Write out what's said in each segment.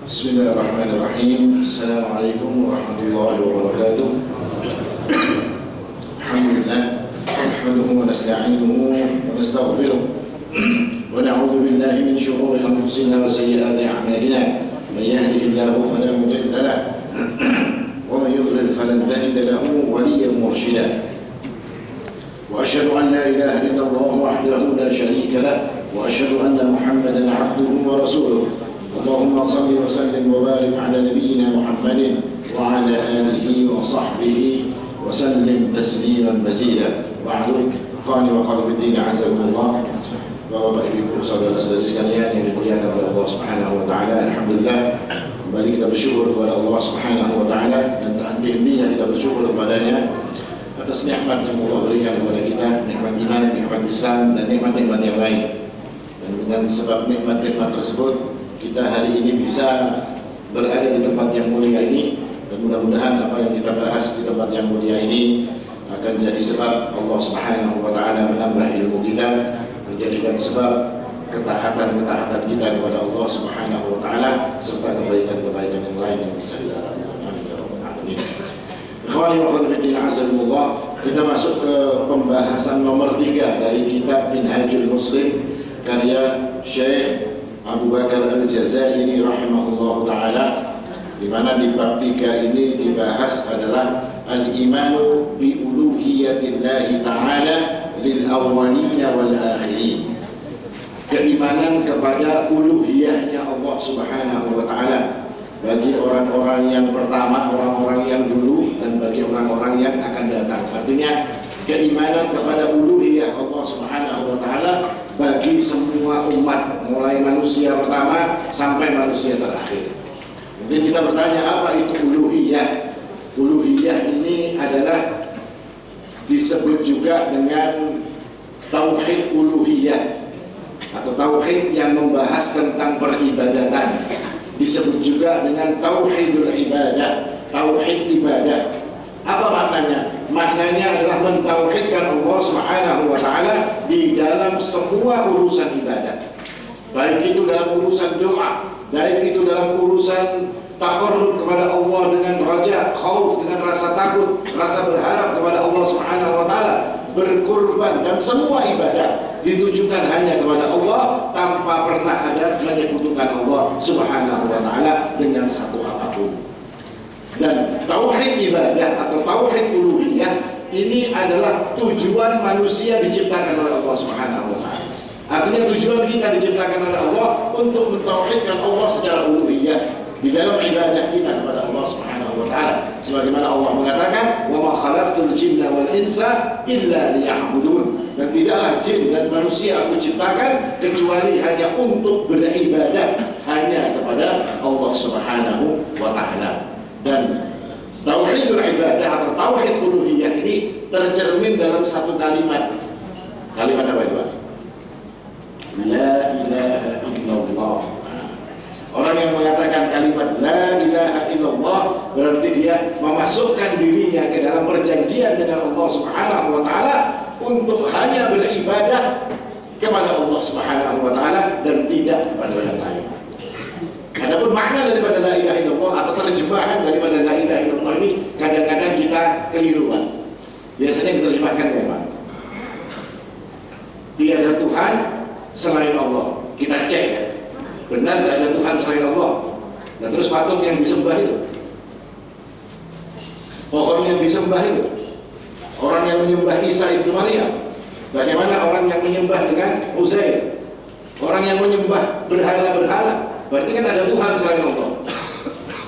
Bismillahirrahmanirrahim. Assalamualaikum warahmatullahi wabarakatuh. Alhamdulillah, nahmaduhu wa nasta'inuhu wa nastaghfiruh wa na'udzu billahi min shururi anfusina wa sayyiati a'malina. Man yahdihillahu fala mudilla lahu wa man yudlil falan tajida lahu waliyyan murshida. Wa asyhadu an la ilaha illallah wahdahu la syarika lahu wa asyhadu anna Muhammadan 'abduhu wa rasuluh. Allahumma salli wa sallim wa barik ala nabiyyina Muhammadin wa ala alihi wa sahbihi wa sallim tasliman mazida. Ba'du, ikhwani wa akhwati fid din, azakumullah. Bapak Ibu, saudara-saudari sekalian yang dimuliakan oleh Allah Subhanahu wa taala, alhamdulillah kembali kita bersyukur kepada Allah Subhanahu wa taala dan henti-hentinya kita bersyukur kepadanya atas nikmat yang Allah berikan kepada kita, nikmat iman, nikmat Islam dan nikmat-nikmat yang lain. Dan dengan sebab nikmat-nikmat tersebut kita hari ini bisa berada di tempat yang mulia ini, dan mudah-mudahan apa yang kita bahas di tempat yang mulia ini akan jadi sebab Allah Subhanahu wa taala menambah ilmu kita, menjadikan sebab ketaatan-ketaatan kita kepada Allah Subhanahu wa taala serta kebaikan-kebaikan yang lain yang bisa dilakukan. Amin. Ikhwani wa akhwati fid din, azzakumullah. Kita masuk ke pembahasan nomor 3 dari kitab Minhajul Muslim karya Syekh Abu Bakar Al-Jazairi rahimahullah ta'ala, di mana di bab 3 ini dibahas adalah al-imanu bi uluhiyatillahi ta'ala lil awwalina wal akhirin. Keimanan kepada uluhiyahnya Allah Subhanahu wa ta'ala bagi orang-orang yang pertama, orang-orang yang dulu, dan bagi orang-orang yang akan datang. Artinya keimanan kepada uluhiyah Allah Subhanahu wa ta'ala bagi semua umat, mulai manusia pertama sampai manusia terakhir. Mungkin kita bertanya, apa itu uluhiyah? Uluhiyah ini adalah disebut juga dengan tauhid uluhiyah atau tauhid yang membahas tentang peribadatan. Disebut juga dengan tauhidul ibadah, tauhid ibadah. Apa maknanya? Maknanya adalah mentauhidkan Allah Subhanahu wa taala di dalam semua urusan ibadah. Baik itu dalam urusan doa, baik itu dalam urusan taqarrub kepada Allah dengan raja, khauf, dengan rasa takut, rasa berharap kepada Allah Subhanahu wa taala, berkurban, dan semua ibadah ditujukan hanya kepada Allah tanpa pernah ada menyekutukan Allah Subhanahu wa taala dengan satu apapun. Dan tauhid ibadah atau tauhid uluhiyah ini adalah tujuan manusia diciptakan oleh Allah Subhanahu wa taala. Artinya tujuan kita diciptakan oleh Allah untuk mentauhidkan Allah secara uluhiyah di dalam ibadah kita kepada Allah Subhanahu wa taala. Sebagaimana Allah mengatakan, "Wa ma khalaqtul jinna wal insa illa liya'budun." Dan tidaklah jin dan manusia aku ciptakan kecuali hanya untuk beribadah hanya kepada Allah Subhanahu wa taala. Dan tauhidul ibadah atau tauhid uluhiyah ini tercermin dalam satu kalimat. Kalimat apa itu? La ilaha illallah. Orang yang mengatakan kalimat la ilaha illallah berarti dia memasukkan dirinya ke dalam perjanjian dengan Allah Subhanahu wa taala untuk hanya beribadah kepada Allah Subhanahu wa taala dan tidak kepada yang lain. Adapun makna daripada la ilaha illallah atau terjemahan daripada la ilaha illallah ini kadang-kadang kita keliruan. Biasanya diterjemahkan memang tiada Tuhan selain Allah. Kita cek ya, benar tidak ada Tuhan selain Allah. Dan terus patung yang disembah itu, pohon yang disembah itu, orang yang menyembah Isa ibnu Maryam, bagaimana orang yang menyembah dengan Uzair, orang yang menyembah berhala-berhala. Berarti kan ada Tuhan selain Allah.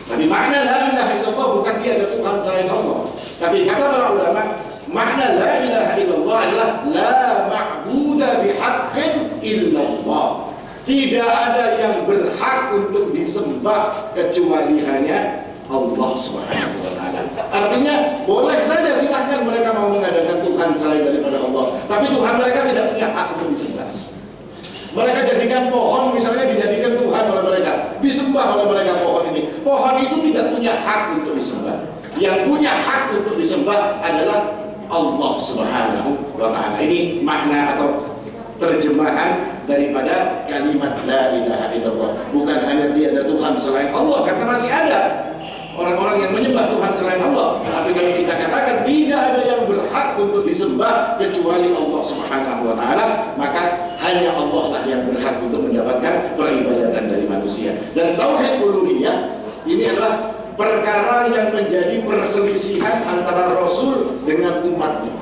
Tapi makna la ilaha illallah bukan tiada Tuhan selain Allah. Tapi kata para ulama, makna la ilaha illallah adalah la ma'buda bihaqqin illallah. Tidak ada yang berhak untuk disembah kecuali hanya Allah Subhanahu wa taala. Artinya boleh saja silahkan mereka mau mengadakan Tuhan selain daripada Allah, tapi Tuhan mereka tidak punya hak untuk disembah. Mereka jadikan pohon misalnya dijadikan Tuhan oleh mereka, disembah oleh mereka pohon ini. Pohon itu tidak punya hak untuk disembah. Yang punya hak untuk disembah adalah Allah Subhanahu wa taala. Ini makna atau terjemahan daripada kalimat la ilaha illallah. Bukan hanya tiada Tuhan selain Allah, karena masih ada orang-orang yang menyembah Tuhan selain Allah. Tapi kalau kita katakan tidak ada yang berhak untuk disembah kecuali Allah Subhanahu wa Ta'ala, maka hanya Allah lah yang berhak untuk mendapatkan peribadatan dari manusia. Dan tauhid uluhiyah ini adalah perkara yang menjadi perselisihan antara Rasul dengan umatnya.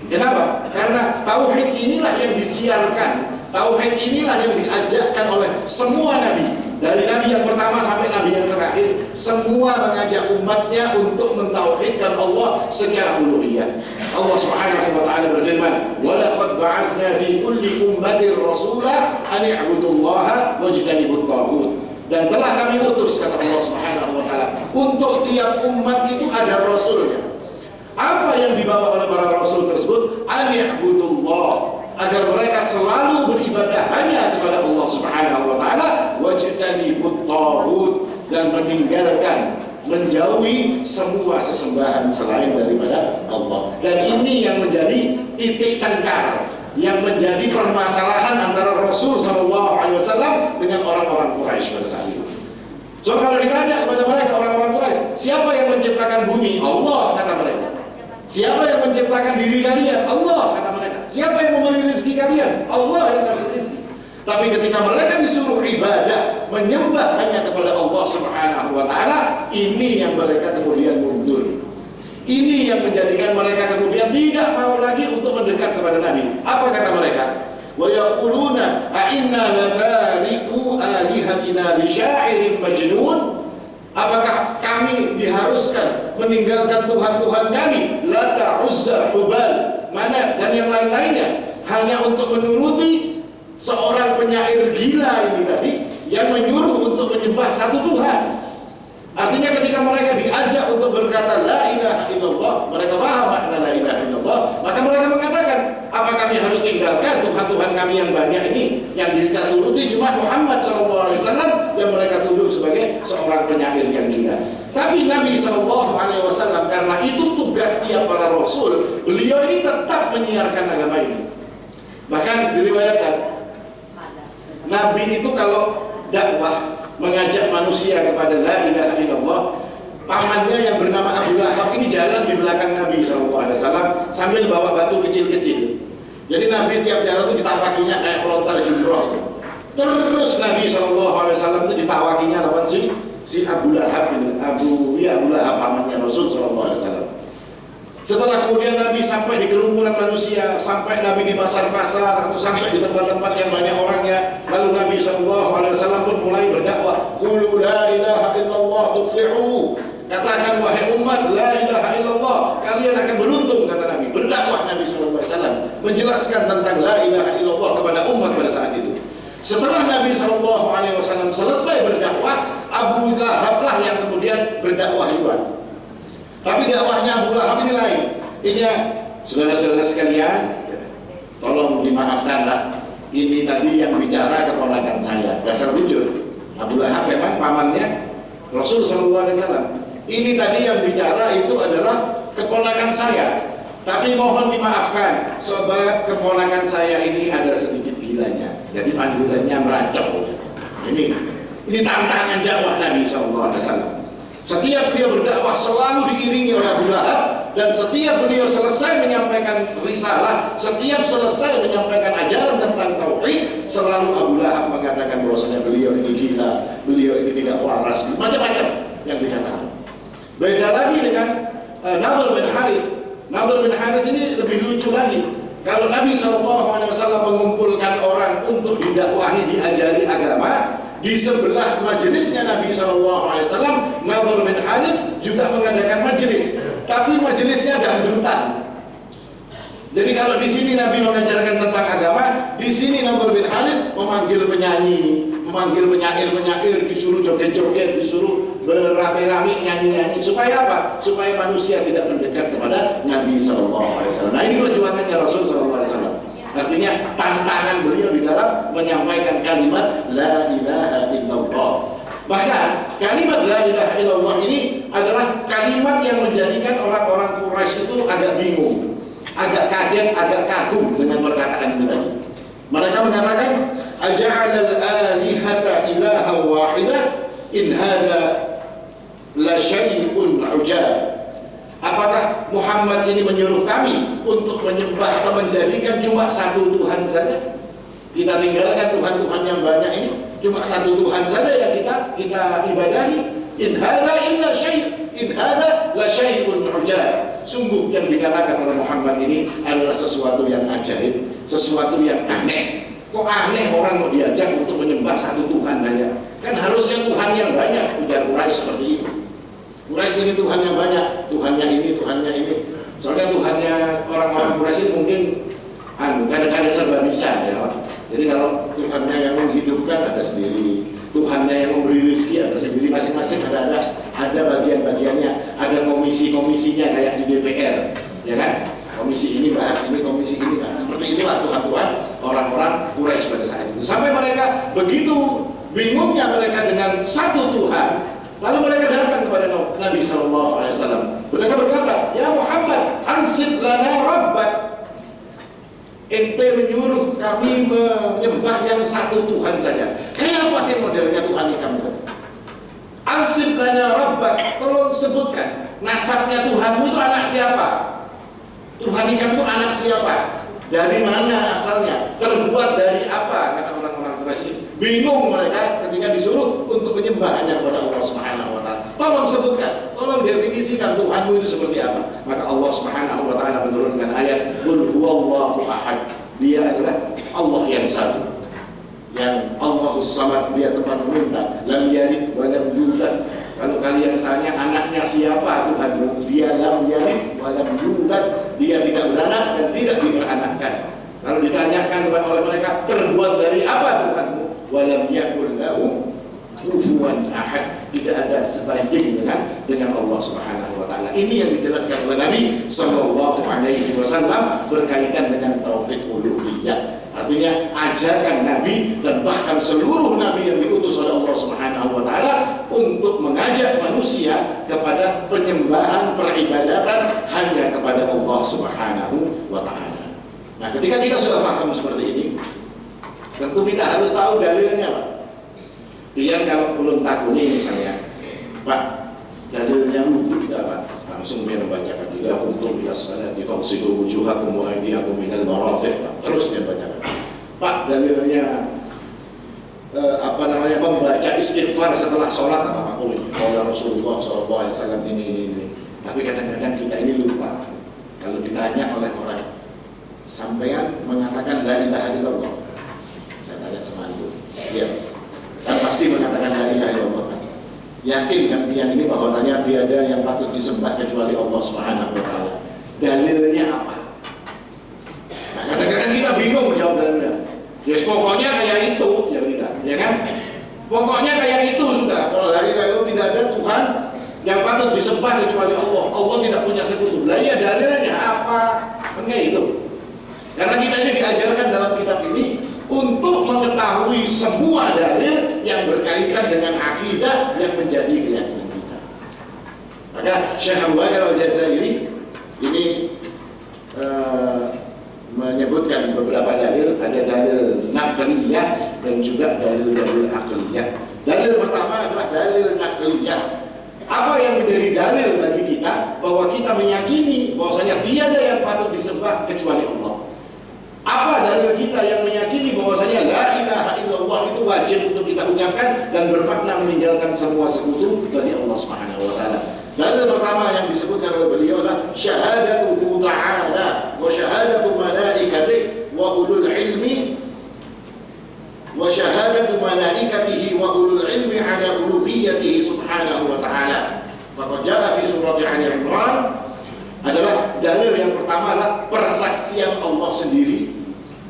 Kenapa? Karena tauhid inilah yang disiarkan, tauhid inilah yang diajarkan oleh semua nabi. Dari nabi yang pertama sampai nabi yang terakhir, semua mengajak umatnya untuk mentauhidkan Allah secara uluhiyah. Allah Subhanahu wa Ta'ala berfirman, "Wa laqad ba'atsna fi kulli ummatin rasula an i'budullaha wajtanibut taghut." Dan telah kami utus, kata Allah Subhanahu wa Ta'ala, untuk tiap umat itu ada rasulnya. Apa yang dibawa oleh para rasul tersebut? An i'budullah, agar mereka selalu beribadah hanya kepada Allah Subhanahu wa Ta'ala, wajtanibut taghut, dan meninggalkan, menjauhi semua sesembahan selain daripada Allah. Dan ini yang menjadi titik tengkar, yang menjadi permasalahan antara Rasul SAW dengan orang-orang Quraisy pada saat itu. So kalau ditanya kepada mereka orang-orang Quraisy, siapa yang menciptakan bumi? Allah, kata mereka. Siapa yang menciptakan diri kalian? Allah, kata mereka. Siapa yang memberi rezeki kalian? Allah yang kasih rezeki. Tapi ketika mereka disuruh ibadah, menyembah hanya kepada Allah Subhanahu wa Ta'ala, ini yang mereka kemudian mundur. Ini yang menjadikan mereka kemudian tidak mau lagi untuk mendekat kepada Nabi. Apa kata mereka? Wa yaquluna a inna latariku alihatina li sya'irin majnun. Apakah kami diharuskan meninggalkan Tuhan-Tuhan kami, Lata, Uzza, Hubal, Manat, dan yang lain-lainnya, hanya untuk menuruti seorang penyair gila ini tadi yang menyuruh untuk menyembah satu Tuhan? Artinya ketika mereka diajak untuk berkata la ilaha illallah, mereka paham makna la ilaha illallah, maka mereka mengatakan, apa kami harus tinggalkan Tuhan-Tuhan kami yang banyak ini, yang dituruti cuma Muhammad SAW yang mereka tuduh sebagai seorang penyair yang gila. Tapi Nabi SAW, karena itu tugas tiap para Rasul, beliau ini tetap menyiarkan agama ini. Bahkan diriwayatkan, Nabi itu kalau dakwah mengajak manusia kepada la ilaha illallah, pamannya yang bernama Abu Lahab ini jalan di belakang Nabi SAW sambil bawa batu kecil-kecil. Jadi Nabi tiap jalan itu ditawakinya kayak pelontar jumroh. Terus Nabi SAW itu ditawakinya lawan si Abu Lahab ini, Abu Lahab, pamannya Rasul SAW. Setelah kemudian Nabi sampai di kerumunan manusia, sampai Nabi di pasar-pasar atau sampai di tempat-tempat yang banyak orangnya, lalu Nabi SAW pun mulai berdakwah, qulu la ilaha illallah tuflihu, katakan wahai umat la ilaha illallah, kalian akan beruntung, kata Nabi. Berdakwah Nabi SAW menjelaskan tentang la ilaha illallah kepada umat pada saat itu. Setelah Nabi SAW selesai berdakwah, Abu Lahab lah yang kemudian berdakwah juga. Tapi dakwahnya Abu Lahab ini lain. Intinya, saudara-saudara sekalian, tolong dimaafkanlah. Ini tadi yang bicara keponakan saya. Dasar lucu. Abu Lahab memang pamannya Rasul SAW. Ini tadi yang bicara itu adalah keponakan saya. Tapi mohon dimaafkan, sobat, keponakan saya ini ada sedikit gilanya. Jadi panggilannya meracau. Ini tantangan dakwah Nabi SAW. Setiap beliau berdakwah selalu diiringi oleh Abu Lahab, dan setiap beliau selesai menyampaikan risalah, setiap selesai menyampaikan ajaran tentang tauhid, selalu Abu Lahab mengatakan bahwasanya beliau ini gila, beliau ini tidak waras, macam-macam yang dikatakan. Beda lagi dengan Nadhr bin Harith. Nadhr bin Harith ini lebih lucu lagi. Kalau Nabi SAW mengumpulkan orang untuk didakwahi, diajari agama, di sebelah majelisnya Nabi SAW, Nadhr bin Harith juga mengadakan majelis, tapi majelisnya dangdutan. Jadi kalau di sini Nabi mengajarkan tentang agama, di sini Nadhr bin Harith memanggil penyanyi, memanggil penyair-penyair, disuruh joget-joget, disuruh berame-rame nyanyi-nyanyi. Supaya apa? Supaya manusia tidak mendekat kepada Nabi SAW. Nah ini perjuangannya Rasul SAW. Artinya tantangan beliau di dalam menyampaikan kalimat la ilaha illallah. Bahkan kalimat la ilaha illallah ini adalah kalimat yang menjadikan orang-orang Quraisy itu agak bingung, agak kaget, agak kagum dengan perkataan itu tadi. Mereka mengatakan, aja'alal alihata ilaha wahidah in hada la syai'un ujab. Apakah Muhammad ini menyuruh kami untuk menyembah atau menjadikan cuma satu Tuhan saja? Kita tinggalkan Tuhan-Tuhan yang banyak ini, cuma satu Tuhan saja yang kita ibadahi. In hada illa syai', in hada la syai'un ujab. Sungguh yang dikatakan oleh Muhammad ini adalah sesuatu yang ajaib, sesuatu yang aneh. Kok aneh orang mau diajak untuk menyembah satu Tuhan saja? Kan harusnya Tuhan yang banyak. Ujar Quraisy seperti itu. Quraisy ini Tuhan yang banyak, Tuhannya ini, Tuhannya ini. Soalnya Tuhannya orang-orang Quraisy mungkin kadang-kadang serba bisa ya. Jadi kalau Tuhannya yang menghidupkan ada sendiri, Tuhannya yang memberi rezeki ada sendiri, masing-masing ada bagian-bagiannya, ada komisi-komisinya kayak di DPR, ya kan? Komisi ini bahas ini, komisi ini kan. Seperti itulah Tuhan-Tuhan orang-orang Quraisy pada saat itu. Sampai mereka begitu bingungnya mereka dengan satu Tuhan, lalu mereka datang kepada Nabi SAW. Mereka berkata, ya Muhammad, ansib lana rabbak. Ente menyuruh kami menyembah yang satu Tuhan saja. Kayak apa sih modelnya Tuhan kamu? Ansib lana rabbak. Tolong sebutkan nasabnya Tuhanmu itu anak siapa? Tuhan kamu itu anak siapa? Dari mana asalnya? Terbuat dari apa? Kata orang-orang Quraisy. Bingung mereka ketika disuruh untuk menyembah hanya kepada Allah Subhanahu wa taala. Tolong sebutkan, tolong definisikan Tuhanmu itu seperti apa. Maka Allah Subhanahu wa taala menurunkan ayat Qul huwallahu ahad. Dia adalah Allah yang satu. Yang Allahus Samad, dia tempat meminta. Lam yalid wa lam yulad. Kalau kalian tanya anaknya siapa Tuhanmu, dia lam yalid wa lam yulad. Dia tidak beranak dan tidak diberanakkan. Kalau ditanyakan oleh mereka, terbuat dari apa Tuhanmu? Walam yakul lahu kufuwan ahad. Tidak ada sebanding dengan Allah Subhanahu wa taala. Ini yang dijelaskan oleh Nabi sallallahu alaihi wasallam berkaitan dengan tauhid uluhiyah. Artinya ajarkan Nabi dan bahkan seluruh nabi yang diutus oleh Allah Subhanahu wa taala untuk mengajak manusia kepada penyembahan peribadatan hanya kepada Allah Subhanahu wa taala. Nah, ketika kita sudah paham seperti ini, tentu kita harus tahu dalilnya, Pak. Biar kalau belum takuni misalnya, Pak, dalilnya wudhu kita apa? Langsung dia membacakan juga untuk bila salat difaksidu wujuhakum wa aydiyakum minal marafiq. Terus dia bacakan. Pak, dalilnya membaca istighfar setelah sholat apa Pak? Kalau Rasulullah SAW ini. Tapi kadang-kadang kita ini lupa. Kalau ditanya oleh orang, sampean mengatakan la ilaha illallah. Saya tanya sama itu. Iya. Dan pasti mengatakan la ilaha illallah. Yakin kan yang ini bahwasanya tiada yang patut disembah kecuali Allah Subhanahu wa taala. Dalilnya apa? Nah, kadang-kadang kita bingung menjawab dalilnya. Yes, pokoknya kayak itu, ya kan? Pokoknya kayak itu sudah. Kalau dari itu tidak ada Tuhan yang patut disembah kecuali Allah. Allah tidak punya sekutu. Lah ya dalilnya apa? Kan kayak itu. Karena kita ini diajarkan dalam kitab ini untuk mengetahui semua dalil yang berkaitan dengan akidah yang menjadi keyakinan kita. Maka Syekh Abu Bakar Al-Jazairi ini menyebutkan beberapa dalil, ada dalil naqliyah dan juga dalil-dalil akliyah. Dalil pertama adalah dalil naqliyah. Apa yang menjadi dalil bagi kita bahwa kita meyakini bahwasanya tiada yang patut disembah kecuali Allah. Apa dalil kita yang meyakini bahwasanya la ilaha illallah itu wajib untuk kita ucapkan dan bermakna meninggalkan semua sekutu bagi Allah Subhanahu wa taala. Dalil pertama yang disebutkan oleh beliau adalah syahadatuhu ta'ala wa syahadatu malaikatihi wa ulul ilmi wa syahadatu malaikatihi wa ulul ilmi ala uluhiyyatihi subhanahu wa ta'ala. Maka jaa fi surat Ali Imran adalah dalil yang pertama adalah persaksian Allah sendiri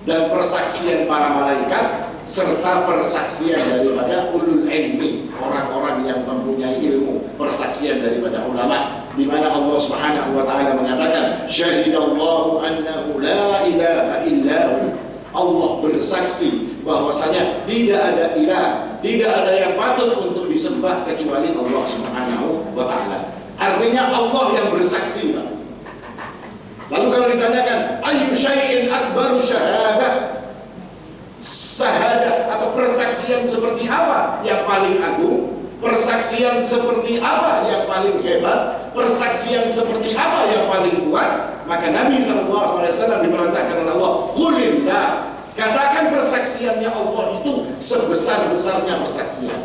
dan persaksian para malaikat serta persaksian daripada ulul ilmi, orang-orang yang mempunyai ilmu, persaksian daripada ulama, di mana Allah Subhanahu wa taala mengatakan syahidallahu annahu la ilaha illahu. Allah bersaksi bahwasanya tidak ada ilah, tidak ada yang patut untuk disembah kecuali Allah Subhanahu wa taala. Artinya Allah yang bersaksi, Pak. Lalu kalau ditanyakan ayu syai'in akbaru syahadah, syahadat atau persaksian seperti apa yang paling agung, persaksian seperti apa yang paling hebat, persaksian seperti apa yang paling kuat, maka Nabi SAW diperintahkan oleh Allah, qulillah, katakan persaksiannya Allah itu sebesar-besarnya persaksian.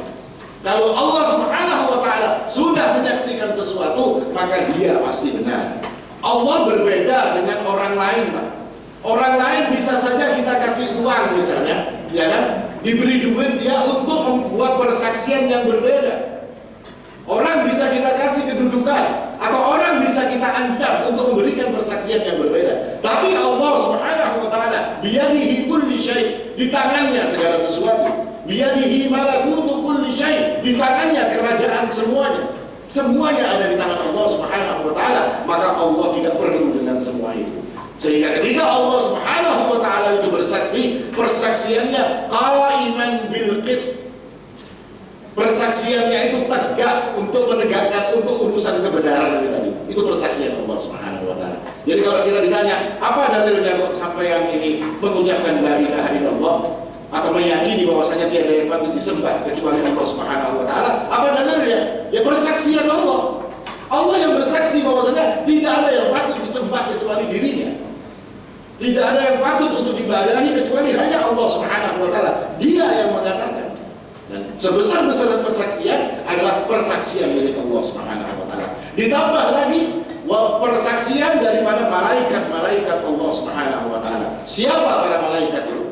Kalau Allah Subhanahu wa Ta'ala sudah menyaksikan sesuatu, maka dia pasti benar. Allah berbeda dengan orang lain, Pak. Orang lain bisa saja kita kasih uang misalnya, ya kan? Diberi duit dia untuk membuat persaksian yang berbeda. Orang bisa kita kasih kedudukan, atau orang bisa kita ancam untuk memberikan persaksian yang berbeda. Tapi Allah Subhanahu wa Ta'ala biyadihi kulli syai', di tangannya segala sesuatu. Biyadihi malakutu kulli syai', di tangannya kerajaan semuanya. Semuanya ada di tangan Allah Subhanahu wa Ta'ala, maka Allah tidak perlu dengan semua itu. Sehingga ketika Allah Subhanahu wa Ta'ala itu bersaksi, persaksiannya qaiman bil qist, persaksiannya itu tegak untuk menegakkan untuk urusan kebenaran ini tadi. Itu persaksian Allah Subhanahu wa Ta'ala. Jadi kalau kita ditanya, apa dalilnya kok sampai yang ini mengucapkan la ilaha illallah atau meyakini bahwasanya tiada yang patut disembah kecuali Allah Subhanahu wa Ta'ala, apa dalilnya? Ya persaksian Allah. Allah yang bersaksi bahwasanya tidak ada yang patut disembah kecuali dirinya. Tidak ada yang patut untuk diibadahi kecuali hanya Allah Subhanahu wa Ta'ala. Dia yang mengatakan. Dan sebesar-besar persaksian adalah persaksian milik Allah Subhanahu wa Ta'ala. Ditambah lagi persaksian daripada malaikat-malaikat Allah Subhanahu wa Ta'ala. Siapa para malaikat itu?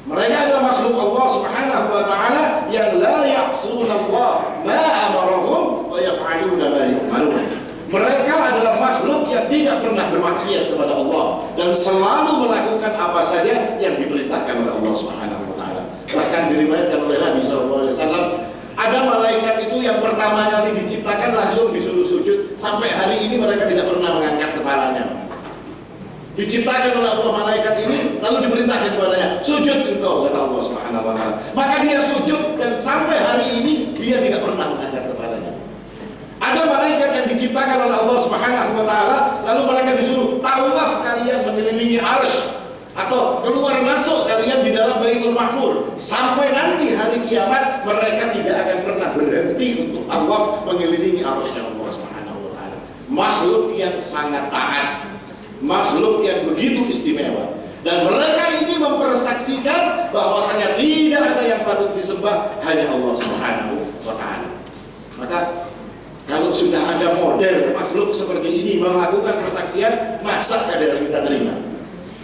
Mereka adalah makhluk Allah Subhanahu wa Ta'ala yang la ya'suna Allah ma amarahum wa yaf'aluna ma yu'marun. Mereka adalah makhluk yang tidak pernah bermaksiat kepada Allah dan selalu melakukan apa saja yang diperintahkan oleh Allah Subhanahu wa Ta'ala. Bahkan diriwayatkan oleh Nabi SAW, ada malaikat itu yang pertama kali diciptakan langsung disuruh sujud, sampai hari ini mereka tidak pernah mengangkat kepalanya. Diciptakan oleh Allah malaikat ini, lalu diperintahkan kepadanya, sujud engkau, kata Allah Subhanahu wa Ta'ala. Maka dia sujud dan sampai hari ini dia tidak pernah mengangkat kepalanya. Ada malaikat yang diciptakan oleh Allah Subhanahu wa Ta'ala, lalu mereka disuruh tawaf kalian mengelilingi arsy atau keluar masuk kalian di dalam Baitul Ma'mur. Sampai nanti hari kiamat mereka tidak akan pernah berhenti untuk tawaf mengelilingi arsy Allah Subhanahu wa Ta'ala. Makhluk yang sangat taat, makhluk yang begitu istimewa. Dan mereka ini mempersaksikan bahwasanya tidak ada yang patut disembah hanya Allah Subhanahu wa Ta'ala. Maka kalau sudah ada model makhluk seperti ini melakukan persaksian, masa kadang kita terima?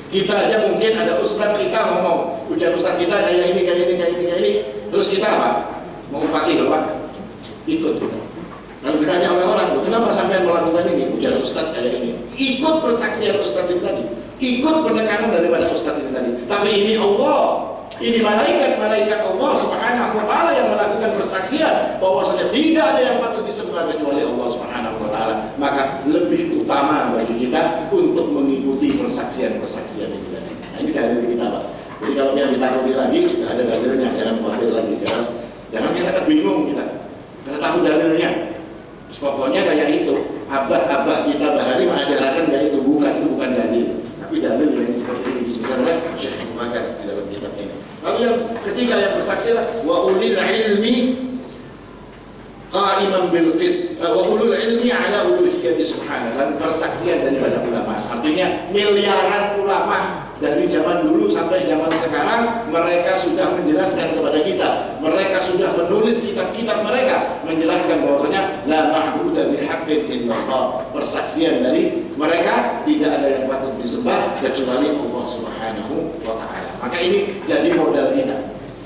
Kita aja mungkin ada ustadz kita ngomong, ujian ustadz kita kayak ini, terus kita apa? Mau pakai bapak? Ikut kita. Lalu ditanya oleh orang, kenapa sampai melakukan ini? Ujian ustadz kayak ini. Ikut persaksian ustadz ini tadi, ikut penekanan daripada ustadz ini tadi. Tapi ini Allah. Ini malaikat-malaikat Allah Subhanahu wa Ta'ala yang melakukan persaksian bahwasanya tidak ada yang patut disembah kecuali Allah Subhanahu wa Ta'ala. Maka lebih utama bagi kita untuk mengikuti persaksian-persaksian ini. Nah, ini dalil kita, Pak. Jadi kalau yang ditakuti lagi sudah ada dalilnya, jangan khawatir lagi. Jangan kita bingung kita, karena tahu dalilnya. Terus pokoknya kayak itu, abah-abah kita bahari mengajarkan kayak itu bukan dalil. Tapi dalil yang seperti ini disebutkan oleh Syekh Abu Bakar di dalam kitab ini. Lalu yang ketiga yang bersaksi lah wa ulil ilmi qaiman bil qist, wa ulul ilmi ala uluhiyyati subhanahu, dan persaksian daripada ulama. Artinya miliaran ulama dari zaman dulu sampai zaman sekarang mereka sudah menjelaskan kepada kita, mereka sudah menulis kitab-kitab mereka menjelaskan bahwasanya la ma'budu bihaqqin illallah. Persaksian dari mereka tidak ada yang patut disembah kecuali Allah Subhanahu wa Ta'ala. Maka ini jadi modal kita.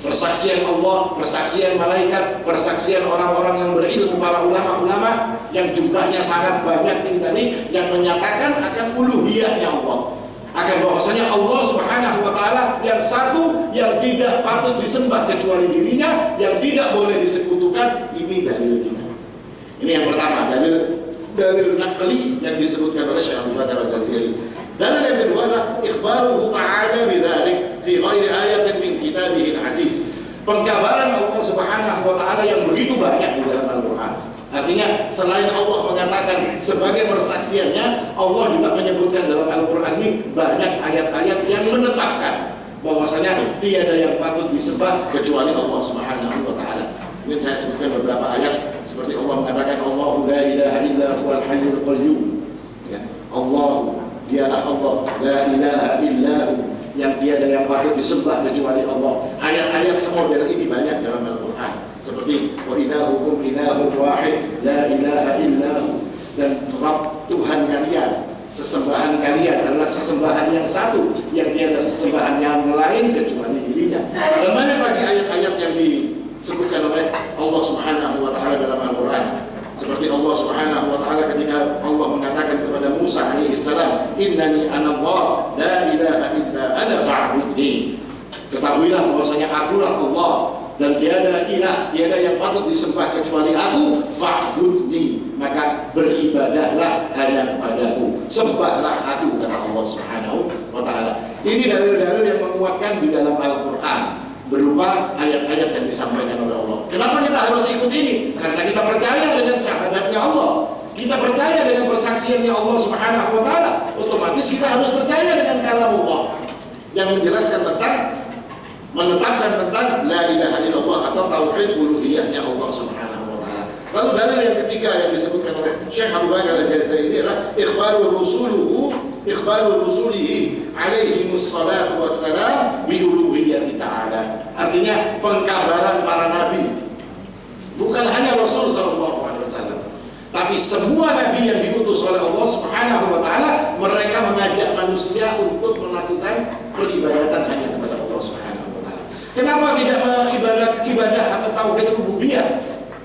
Persaksian Allah, persaksian malaikat, persaksian orang-orang yang berilmu, para ulama-ulama yang jumlahnya sangat banyak ini tadi, yang menyatakan akan uluhiyahnya Allah, akan bahwasanya Allah Subhanahu wa Ta'ala yang satu, yang tidak patut disembah kecuali dirinya, yang tidak boleh disekutukan. Ini dalil kita. Ini yang pertama, dalil naqli yang disebutkan oleh Syekh Abu Bakar Al-Jazari. Dalil yang kedua adalah ikhbaruhu ta'ala bidzalik fi ghairi ayatin min kitabihil aziz. Pengkabaran Allah Subhanahu wa Ta'ala yang begitu banyak di dalam Al-Qur'an. Artinya selain Allah mengatakan sebagai persaksiannya, Allah juga menyebutkan dalam Al-Qur'an ini banyak ayat-ayat yang menetapkan bahwasanya tiada yang patut disembah kecuali Allah Subhanahu wa taala. Ini saya sebutkan beberapa ayat seperti Allah mengatakan Allahu la ilaha illa huwal hayyul qayyum. Ya, Allah, dialah Allah, la ilaha illahu, yang tiada yang patut disembah kecuali Allah. Ayat-ayat semodel ini banyak dalam Al-Qur'an. Seperti wa ilahukum ilahun wahid la ilaha illahu, dan Rabb Tuhan kalian, sesembahan kalian adalah sesembahan yang satu, yang tiada sesembahan yang lain kecuali dirinya. Dan banyak lagi ayat-ayat yang disebutkan oleh Allah Subhanahu wa taala dalam Al-Qur'an. Seperti Allah Subhanahu wa taala ketika Allah mengatakan kepada Musa alaihi salam, "Innani anallah la ilaha illa ana fa'budni." Ketahuilah bahwasanya akulah Allah dan tiada ilah, tiada yang patut disembah kecuali aku, fa'budni, maka beribadahlah hanya kepadaku, sembahlah aku, kata Allah Subhanahu wa taala. Ini dalil-dalil yang menguatkan di dalam Al-Qur'an berupa ayat-ayat yang disampaikan oleh Allah. Kenapa kita harus ikut ini? Karena kita percaya dengan syahadatnya Allah, kita percaya dengan persaksiannya Allah Subhanahu wa taala. Otomatis kita harus percaya dengan kalam Allah yang menjelaskan tentang, menetapkan tentang la ilaha illallah atau tauhid uluhiyahnya Allah Subhanahu wa taala. Lalu dalil yang ketiga yang disebutkan oleh Syekh Abu Bakar Al-Jazairi adalah ikhbaru rusulihi alaihi wassalatu wassalam bi uluhiyati ta'ala. Artinya pengkabaran para nabi, bukan hanya Rasul sallallahu alaihi wasallam, tapi semua nabi yang diutus oleh Allah Subhanahu wa taala, mereka mengajak manusia untuk melakukan peribadatan hanya kepada Allah Subhanahu wa taala. Kenapa tidak ibadah atau tauhid rububiyah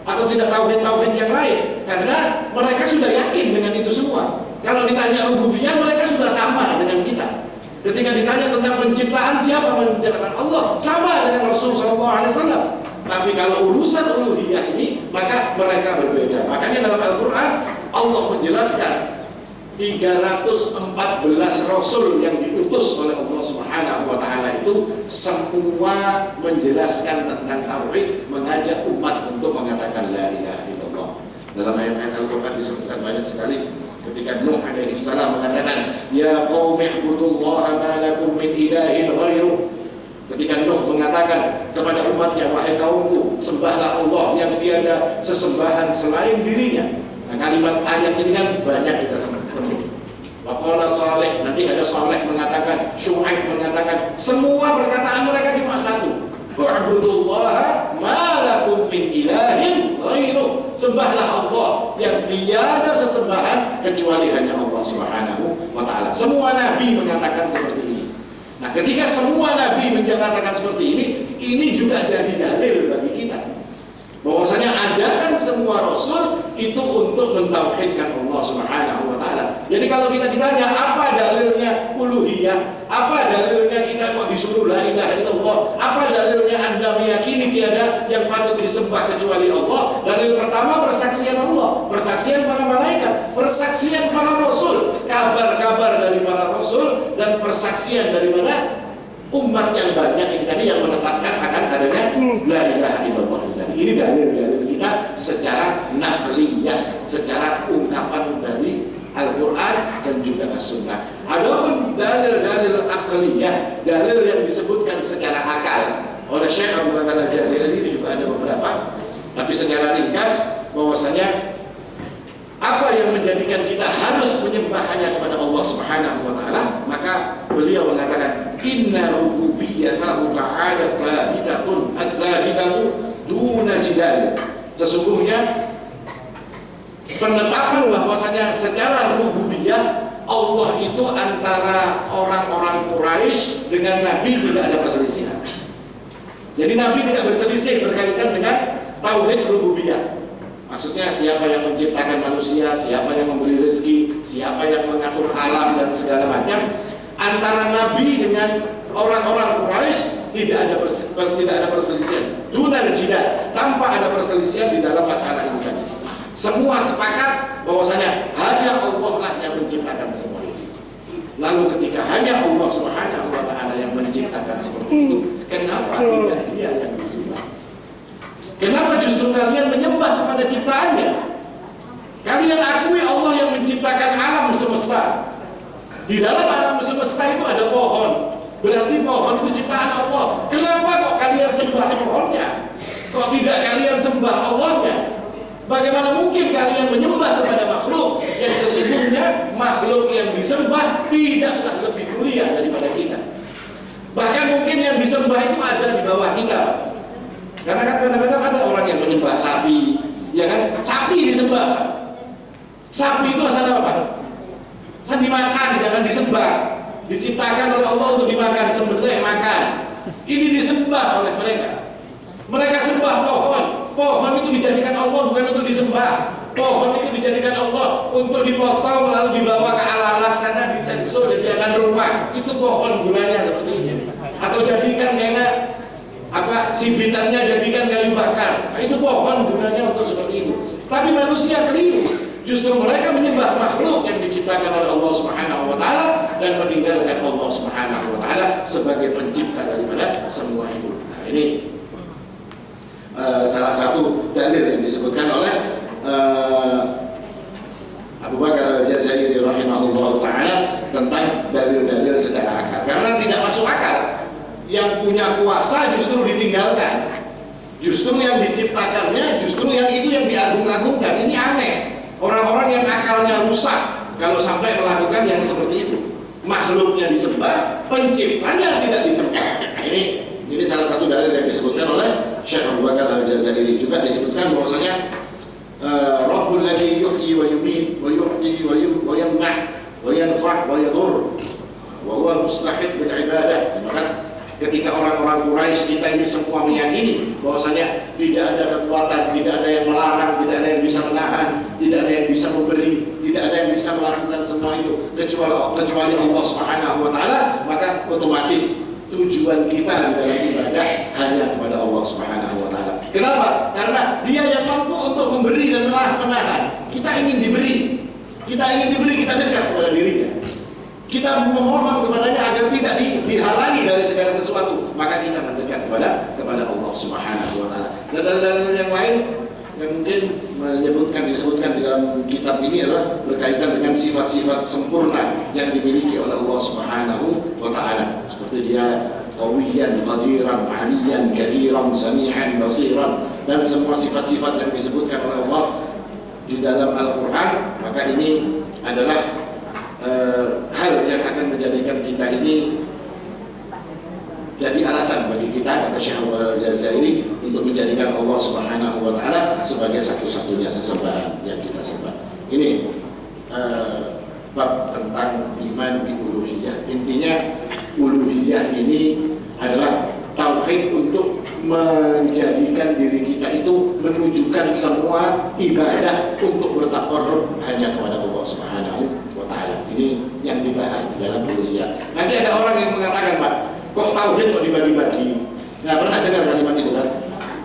atau tidak tauhid yang lain? Karena mereka sudah yakin dengan itu semua. Kalau ditanya rububiyah, mereka sudah sama dengan kita. Ketika ditanya tentang penciptaan, siapa yang menciptakan? Allah, sama dengan Rasul SAW. Tapi kalau urusan uluhiyah ini, maka mereka berbeda. Makanya dalam Al-Quran Allah menjelaskan 314 Rasul yang diutus oleh Allah Subhanahu wa taala itu semua menjelaskan tentang tauhid, mengajak umat untuk mengatakan la ilaha illallah. Dalam ayat-ayat Al-Quran disebutkan banyak sekali. Ketika Nuh alaihi salam mengatakan, "Ya qaumi ibudullaha ma lakum min ilahin ghairuh." Ketika Nuh mengatakan kepada umatnya, "Wahai kaumku, sembahlah Allah yang tiada sesembahan selain dirinya." Nah, kalimat ayat ini kan banyak kita sebutkan. Waqala Saleh, nanti ada Saleh mengatakan, Syuaib mengatakan, semua perkataan mereka cuma satu. Wa'budullaha ma lakum min ilahin ghairuh. Sembahlah Allah yang tiada sesembahan kecuali hanya Allah Subhanahu wa taala. Semua nabi mengatakan seperti ini. Nah, ketika semua nabi mengatakan seperti ini juga jadi dalil bagi kita bahwasanya ajaran semua rasul itu untuk mentauhidkan Allah Subhanahu wa taala. Jadi kalau kita ditanya apa dalilnya uluhiyah, apa dalilnya kita kok disuruh la ilaha illallah, apa dalilnya Anda meyakini tiada yang patut disembah kecuali Allah? Dalil pertama persaksian Allah, persaksian para malaikat, persaksian para rasul, kabar-kabar dari para rasul, dan persaksian daripada umat yang banyak ini tadi yang menetapkan akan adanya la ilaha illallah. Ini dalil-dalil kita secara nakliyah, secara ungkapan dari Al-Quran dan juga As-Sunnah. Adapun dalil-dalil akliyah, dalil yang disebutkan secara akal oleh Syekh Abu Bakar Al-Jazairi ini juga ada beberapa, tapi secara ringkas bahwasanya apa yang menjadikan kita harus menyembah hanya kepada Allah Subhanahu wa taala, maka beliau mengatakan inna rububiyyatahu ta'ala thabitatun az-zabitatu duna jidal. Sesungguhnya penetapan bahwasanya secara rububiyah Allah itu antara orang-orang Quraisy dengan Nabi tidak ada perselisihan. Jadi Nabi tidak berselisih berkaitan dengan tauhid rububiyah. Maksudnya siapa yang menciptakan manusia, siapa yang memberi rezeki, siapa yang mengatur alam dan segala macam. Antara Nabi dengan orang-orang Quraisy tidak ada perselisihan. Dunal jidal, tanpa ada perselisihan di dalam masalah ini tadi. Semua sepakat bahwasanya hanya Allah lah yang menciptakan semua itu. Lalu ketika hanya Allah Subhanahu wa taala yang menciptakan seperti itu, kenapa tidak Dia yang disembah? Kenapa justru kalian menyembah kepada ciptaannya? Kalian akui Allah yang menciptakan alam semesta. Di dalam alam semesta itu ada pohon, Berarti pohon itu ciptaan Allah. Kenapa kok kalian sembah pohonnya? Kok tidak kalian sembah Allahnya? Bagaimana mungkin kalian menyembah kepada makhluk yang sesungguhnya makhluk yang disembah tidaklah lebih mulia daripada kita. Bahkan mungkin yang disembah itu ada di bawah kita. Karena kan kadang-kadang ada orang yang menyembah sapi, ya kan? Sapi disembah. Sapi itu asal apa? Kan dimakan, jangan disembah. Diciptakan oleh Allah untuk dimakan, sembelih makan. Ini disembah oleh mereka. Mereka sembah pohon. Pohon itu dijadikan Allah bukan untuk disembah. Pohon itu dijadikan Allah untuk dipotong lalu dibawa ke alat sana, disensor, dijadikan rumah. Itu pohon gunanya seperti ini. Atau jadikan kayak sibitannya jadikan kayu bakar. Nah, itu pohon gunanya untuk seperti itu. Tapi manusia keliru. Justru mereka menyembah makhluk yang diciptakan oleh Allah Subhanahu wa taala dan meninggalkan Allah Subhanahu wa taala sebagai pencipta daripada semua itu. Nah, ini salah satu dalil yang disebutkan oleh Abu Bakar Al-Jazairi rahimahullah ta'ala tentang dalil-dalil secara akal. Karena tidak masuk akal. Yang punya kuasa justru ditinggalkan. Justru yang diciptakannya, justru yang itu yang diagung-agungkan. Ini aneh. Orang-orang yang akalnya rusak kalau sampai melakukan yang seperti itu. Makhluknya disembah, penciptanya tidak disembah. Ini salah satu dalil yang disebutkan oleh Syekh Abu Bakar Al-Jazairi. Juga disebutkan bahwasanya Rabbul ladzi yuhyi wa yumiit wa yu'ti wa yamna' wa yanfa' wa yadur wa huwa mustahil bil ibadah. Maka ketika orang-orang Quraisy kita ini semua meyakini bahwasanya tidak ada kekuatan, tidak ada yang melarang, tidak ada yang bisa menahan, tidak ada yang bisa memberi, tidak ada yang bisa melakukan semua itu kecuali Allah Subhanahu wa taala, maka otomatis tujuan kita di dalam ibadah hanya kepada Allah Subhanahu wa taala. Kenapa? Karena Dia yang mampu untuk memberi dan menahan. Kita ingin diberi. Kita dekat kepada Dirinya. Kita memohon kepadanya agar tidak dihalangi dari segala sesuatu, maka kita mendekat kepada Allah Subhanahu wa taala. Dan dalil yang lain yang mungkin disebutkan di dalam kitab ini adalah berkaitan dengan sifat-sifat sempurna yang dimiliki oleh Allah Subhanahu wa taala. Seperti Dia qawiyan, qadiran, aliyan, kadiran, sami'an, basiran, dan semua sifat-sifat yang disebutkan oleh Allah di dalam Al-Qur'an, maka ini adalah hal yang akan menjadikan kita ini jadi alasan bagi kita, kata Syekh Al-Jazairi, untuk menjadikan Allah Subhanahu wa taala sebagai satu-satunya sesembahan yang kita sembah. Ini bab tentang iman bi uluhiyah. Intinya uluhiyah ini adalah tauhid untuk menjadikan diri kita itu menunjukkan semua ibadah untuk bertaqarrub hanya kepada Allah Subhanahu wa taala. Ini yang dibahas di dalam uluhiyah. Nanti ada orang yang mengatakan, Pak, kok tauhid kok dibagi-bagi? Nggak pernah dengar kalimat itu kan?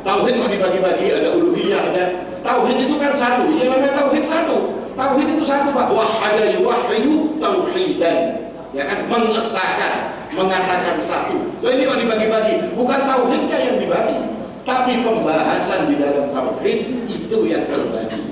Tauhid kok dibagi-bagi? Ada uluhiyah, ada tauhid itu kan satu. Ya namanya tauhid satu. Tauhid itu satu, Pak. Wahada yuwahhidu tauhidan. Ya kan, mengesahkan, mengatakan satu. So, ini kok dibagi-bagi? Bukan tauhidnya yang dibagi, tapi pembahasan di dalam tauhid itu yang terbagi.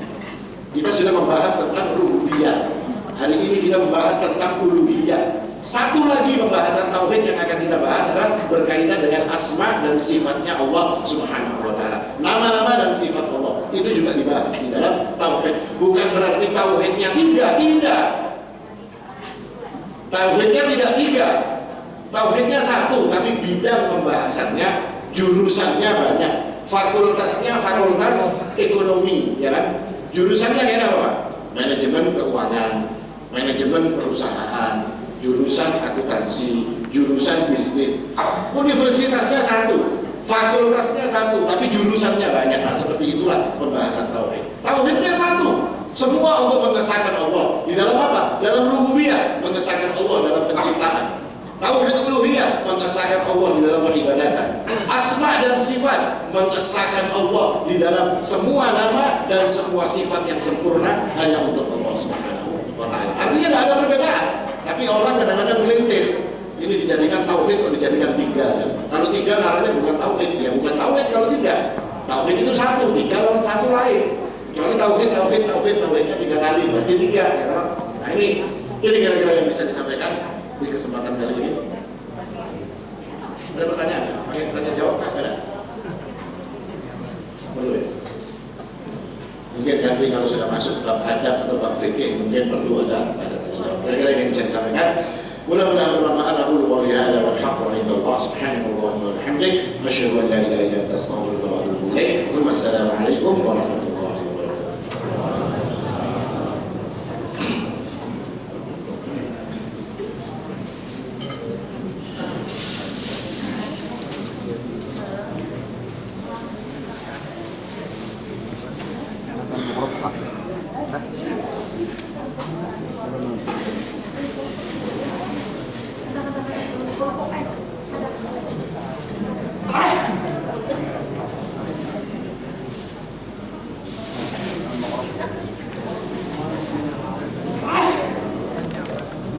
Kita sudah membahas tentang rububiyah. Hari ini kita membahas tentang uluhiyah. Satu lagi pembahasan tauhid yang akan kita bahas adalah berkaitan dengan asma dan sifatnya Allah Subhanahu wa taala. Nama-nama dan sifat Allah itu juga dibahas di dalam tauhid. Bukan berarti tauhidnya tidak. Tauhidnya tidak tiga. Tauhidnya satu, tapi bidang pembahasannya, jurusannya banyak. Fakultasnya fakultas ekonomi, ya kan? Jurusannya kayak apa, Pak? Manajemen keuangan, manajemen perusahaan, jurusan akuntansi, jurusan bisnis. Universitasnya satu, fakultasnya satu, tapi jurusannya banyak. Nah, seperti itulah pembahasan tauhid. Tauhidnya satu, semua untuk mengesahkan Allah. Di dalam apa? Dalam rububiyah, mengesahkan Allah dalam penciptaan. Tauhid uluhiyah, mengesahkan Allah di dalam peribadatan. Asma dan sifat, mengesahkan Allah di dalam semua nama dan semua sifat yang sempurna hanya untuk Allah Subhanahu wa taala. Artinya tidak ada perbedaan. Tapi orang kadang-kadang melintir. Ini dijadikan tauhid atau dijadikan tiga. Kalau tiga namanya bukan tauhid, ya bukan tauhid kalau tiga. Tauhid itu satu, tiga lawan satu lain. Kecuali tauhidnya tiga kali, berarti tiga. Ya. Nah ini kira-kira yang bisa disampaikan di kesempatan kali ini. Ada pertanyaan? Pakai tanya jawab nggak ada? Perlu ya? Mungkin nanti kalau sudah masuk bab adab atau bab fikih mungkin perlu ada tanya jawab. Kira-kira yang bisa disampaikan. Mudah-mudahan bermanfaat. Aku qouli hadza wal haqqu 'inda Allah subhanallahi wa bihamdihi asyhadu an la ilaha illa anta astaghfiruka wa atubu ilaik. Wassalamu alaikum warahmatullahi wabarakatuh.